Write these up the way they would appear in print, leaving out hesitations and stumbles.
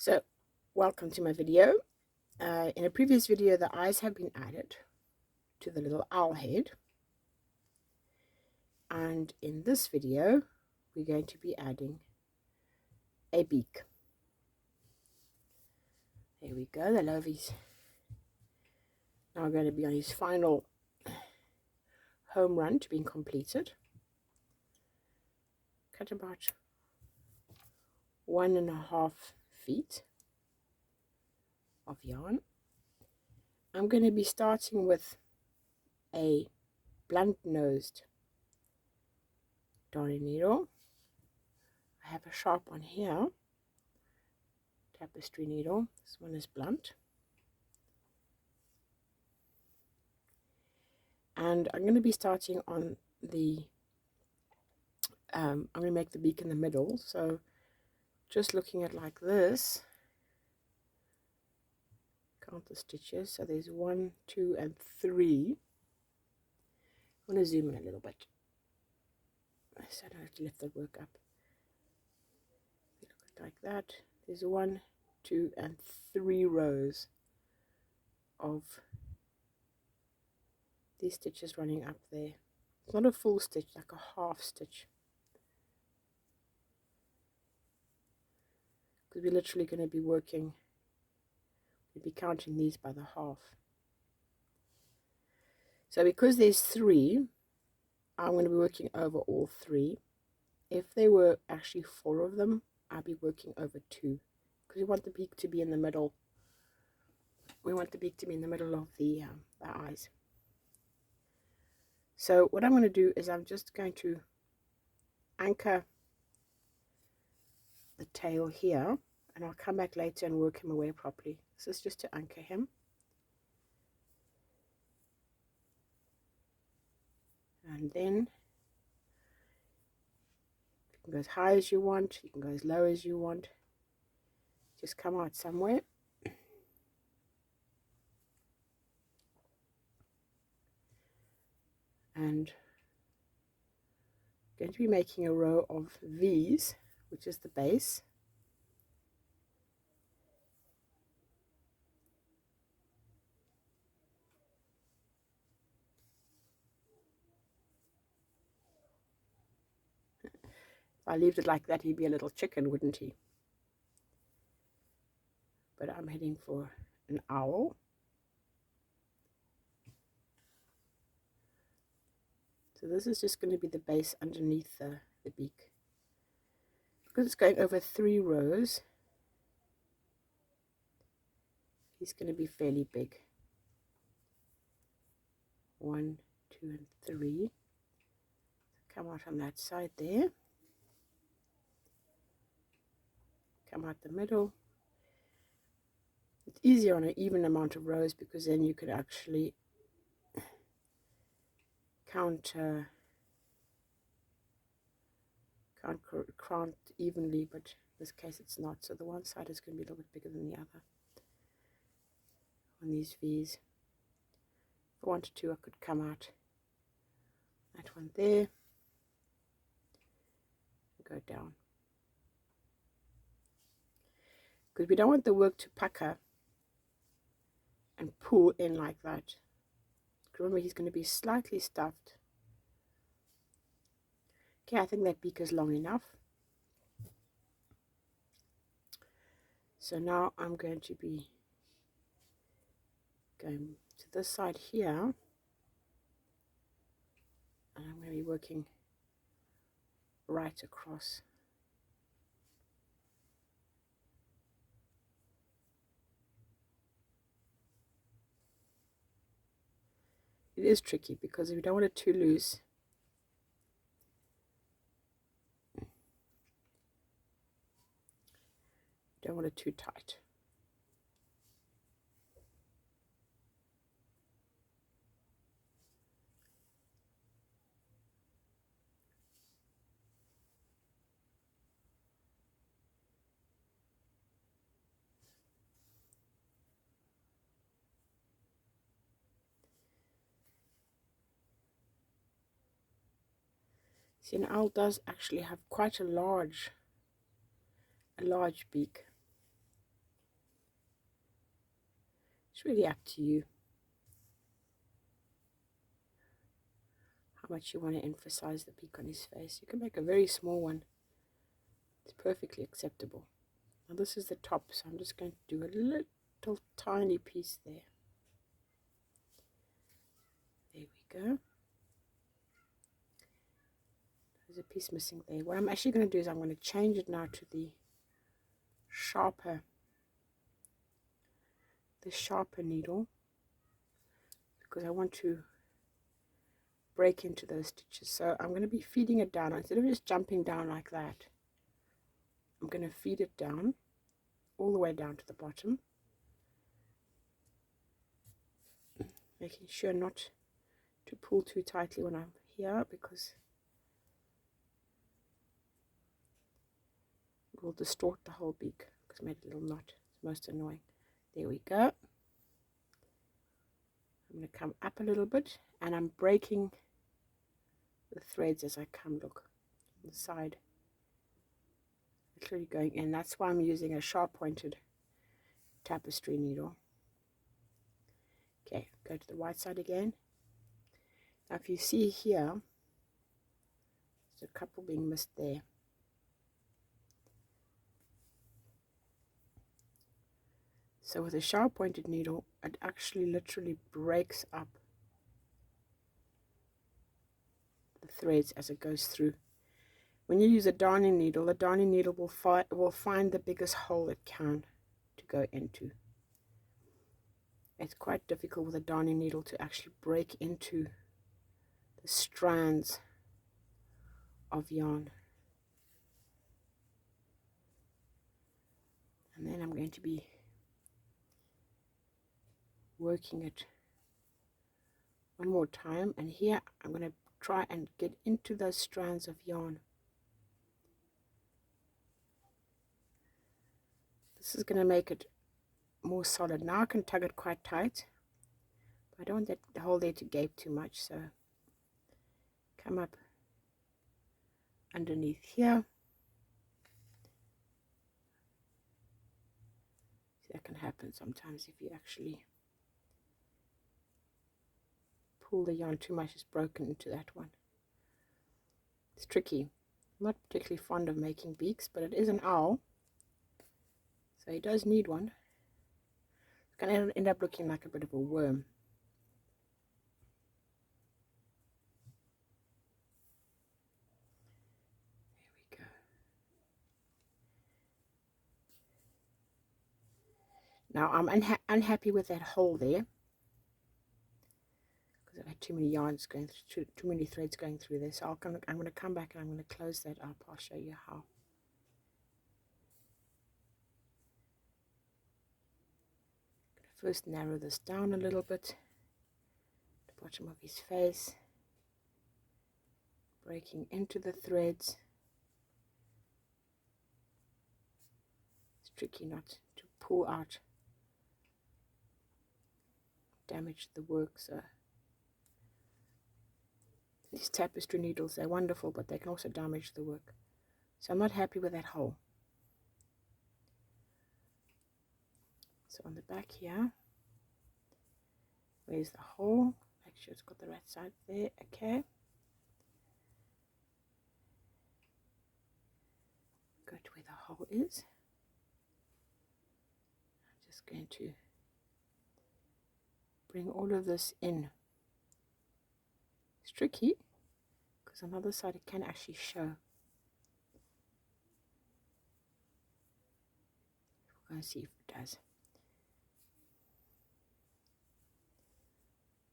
So, welcome to my video. In a previous video, the eyes have been added to the little owl head. And in this video, we're going to be adding a beak. There we go, the Lovie's now going to be on his final home run to being completed. Cut about 1.5 feet of yarn. I'm going to be starting with a blunt-nosed darning needle. I have a sharp one here, tapestry needle. This one is blunt. And I'm going to be starting on the, I'm going to make the beak in the middle. So just looking at like this, count the stitches. So there's 1, 2, and 3. I'm going to zoom in a little bit, so I don't have to lift the work up. Look at it like that. There's 1, 2, and 3 rows of these stitches running up there. It's not a full stitch, like a half stitch, because we're literally going to be working, we'll be counting these by the half. So because there's 3, I'm going to be working over all 3. If there were actually 4 of them, I'd be working over 2, because we want the beak to be in the middle. We want the beak to be in the middle of the eyes. So what I'm going to do is I'm just going to anchor the tail here, and I'll come back later and work him away properly. This is just to anchor him. And then you can go as high as you want, you can go as low as you want. Just come out somewhere. And I'm going to be making a row of V's, which is the base. If I left it like that, he'd be a little chicken, wouldn't he? But I'm heading for an owl. So this is just going to be the base underneath the beak. Because it's going over 3 rows, he's going to be fairly big. 1, 2, and 3. Come out on that side there. Come out the middle. It's easier on an even amount of rows, because then you could actually count evenly, but in this case it's not. So the one side is going to be a little bit bigger than the other on these V's. If I wanted to, I could come out that one there and go down, because we don't want the work to pucker and pull in like that. Remember, he's going to be slightly stuffed. Okay, I think that beak is long enough. So now I'm going to be going to this side here, and I'm going to be working right across. It is tricky because we don't want it too loose. Don't want it too tight. See, an owl does actually have quite a large beak. It's really up to you how much you want to emphasize the peak on his face. You can make a very small one. It's perfectly acceptable. Now this is the top, so I'm just going to do a little tiny piece there. There we go. There's a piece missing there. What I'm actually going to do is I'm going to change it now to the sharper needle, because I want to break into those stitches. So I'm going to be feeding it down. Instead of just jumping down like that, I'm going to feed it down all the way down to the bottom, making sure not to pull too tightly when I'm here, because it will distort the whole beak, because I made a little knot. It's most annoying. There we go. I'm going to come up a little bit, and I'm breaking the threads as I come. Look on the side, literally going in. That's why I'm using a sharp pointed tapestry needle. Okay, go to the right side again. Now if you see here, there's a couple being missed there. So with a sharp pointed needle, it actually literally breaks up the threads as it goes through. When you use a darning needle, the darning needle will find the biggest hole it can to go into. It's quite difficult with a darning needle to actually break into the strands of yarn. And then I'm going to be working it one more time, and here I'm going to try and get into those strands of yarn. This is going to make it more solid. Now I can tug it quite tight, but I don't want the hole there to gape too much, so come up underneath here. See, that can happen sometimes if you actually pull the yarn too much. It's broken into that one. It's tricky. I'm not particularly fond of making beaks, but it is an owl, so he does need one. It's going to end up looking like a bit of a worm. There we go. Now I'm unhappy with that hole there, because I've had too many yarns going through, too many threads going through there. So I'm going to come back and I'm going to close that up. I'll show you how. First narrow this down a little bit, the bottom of his face, breaking into the threads. It's tricky not to pull out, damage the work. So these tapestry needles, they're wonderful, but they can also damage the work. So I'm not happy with that hole. So on the back here, where's the hole? Make sure it's got the right side there. Okay. Go to where the hole is. I'm just going to bring all of this in. It's tricky because on the other side it can actually show. We're going to see if it does.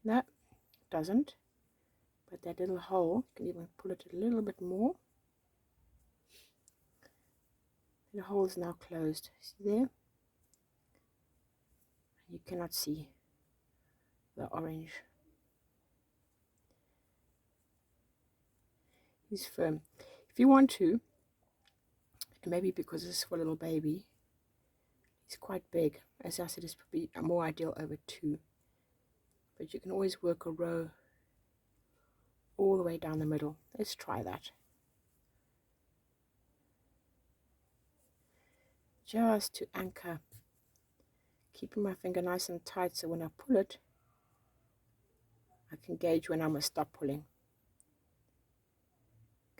No, it doesn't. But that little hole, you can even pull it a little bit more. The hole is now closed. See there? You cannot see the orange. He's firm. If you want to, and maybe because this is for a little baby, he's quite big. As I said, it's probably more ideal over 2. But you can always work a row all the way down the middle. Let's try that. Just to anchor, keeping my finger nice and tight so when I pull it, I can gauge when I must stop pulling.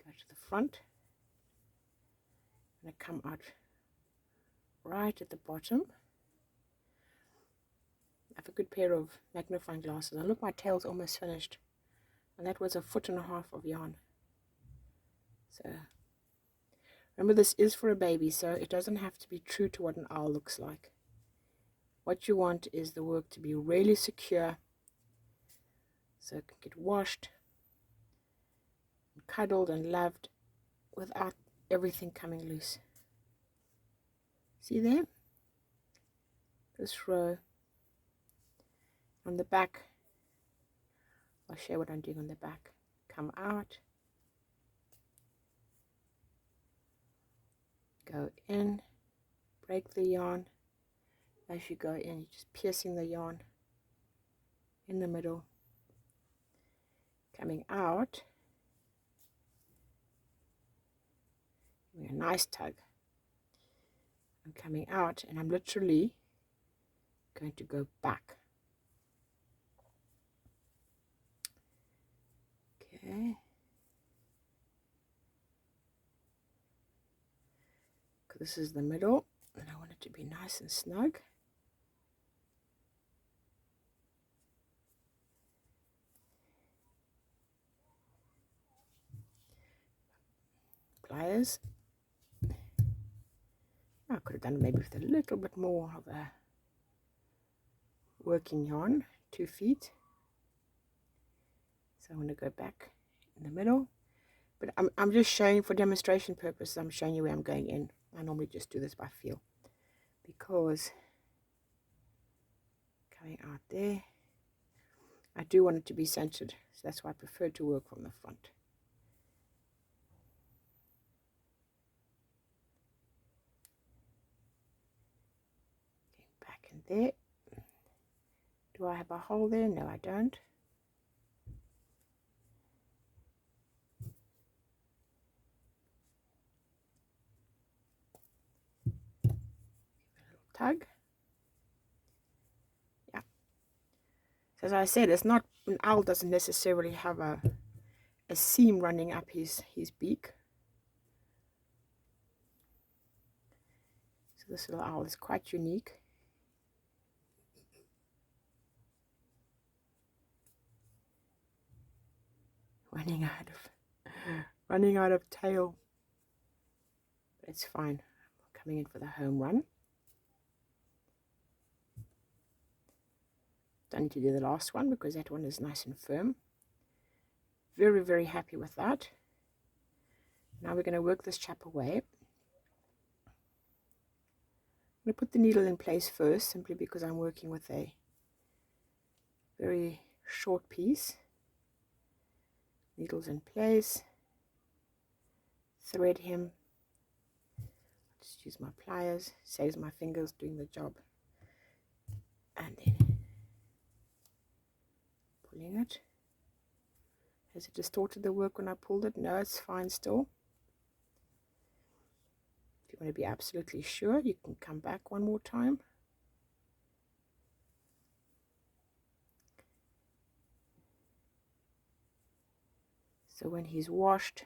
Go to the front, and I come out right at the bottom. I have a good pair of magnifying glasses. And look, my tail's almost finished. And that was 1.5 foot of yarn. So remember, this is for a baby, so it doesn't have to be true to what an owl looks like. What you want is the work to be really secure, so it can get washed, and cuddled and loved without everything coming loose. See there? This row. On the back, I'll show you what I'm doing on the back. Come out, go in, break the yarn. As you go in, you're just piercing the yarn in the middle. Coming out, giving a nice tug. I'm coming out, and I'm literally going to go back. Okay. This is the middle, and I want it to be nice and snug. Pliers. I could have done maybe with a little bit more of a working yarn, 2 feet. So I want to go back in the middle, but I'm just showing for demonstration purposes. I'm showing you where I'm going in. I normally just do this by feel, because coming out there, I do want it to be centered, so that's why I prefer to work from the front. Getting back in there. Do I have a hole there? No, I don't. Tug. Yeah. So as I said, it's not, an owl doesn't necessarily have a seam running up his beak. So this little owl is quite unique. Running out of tail. But it's fine. I'm coming in for the home run. Don't need to do the last one because that one is nice and firm. Very, very happy with that. Now we're going to work this chap away. I'm going to put the needle in place first, simply because I'm working with a very short piece. Needles in place. Thread him. Just use my pliers. Saves my fingers doing the job. And then pulling it. Has it distorted the work when I pulled it? No, it's fine still. If you want to be absolutely sure, you can come back one more time. So when he's washed,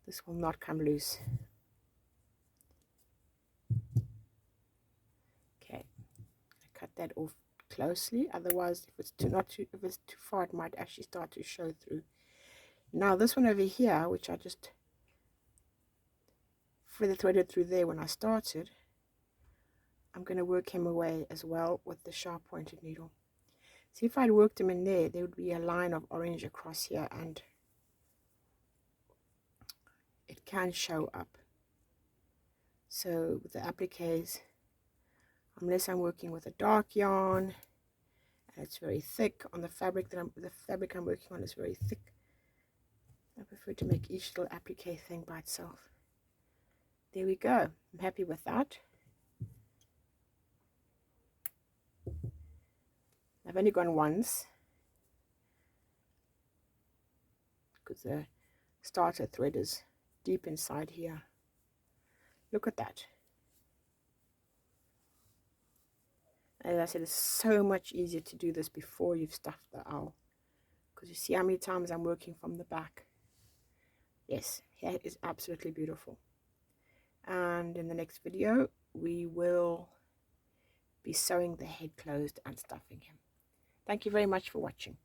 this will not come loose. Okay, cut that off closely, otherwise if it's too far, it might actually start to show through. Now this one over here, which I just threaded through there when I started, I'm going to work him away as well with the sharp pointed needle. See, if I'd worked him in there, there would be a line of orange across here, and it can show up. So with the appliques, unless I'm working with a dark yarn and it's very thick on the fabric I'm working on is very thick, I prefer to make each little applique thing by itself. There we go. I'm happy with that. I've only gone once because the starter thread is deep inside here. Look at that. As I said, it's so much easier to do this before you've stuffed the owl, because you see how many times I'm working from the back. Yes, he is absolutely beautiful. And in the next video, we will be sewing the head closed and stuffing him. Thank you very much for watching.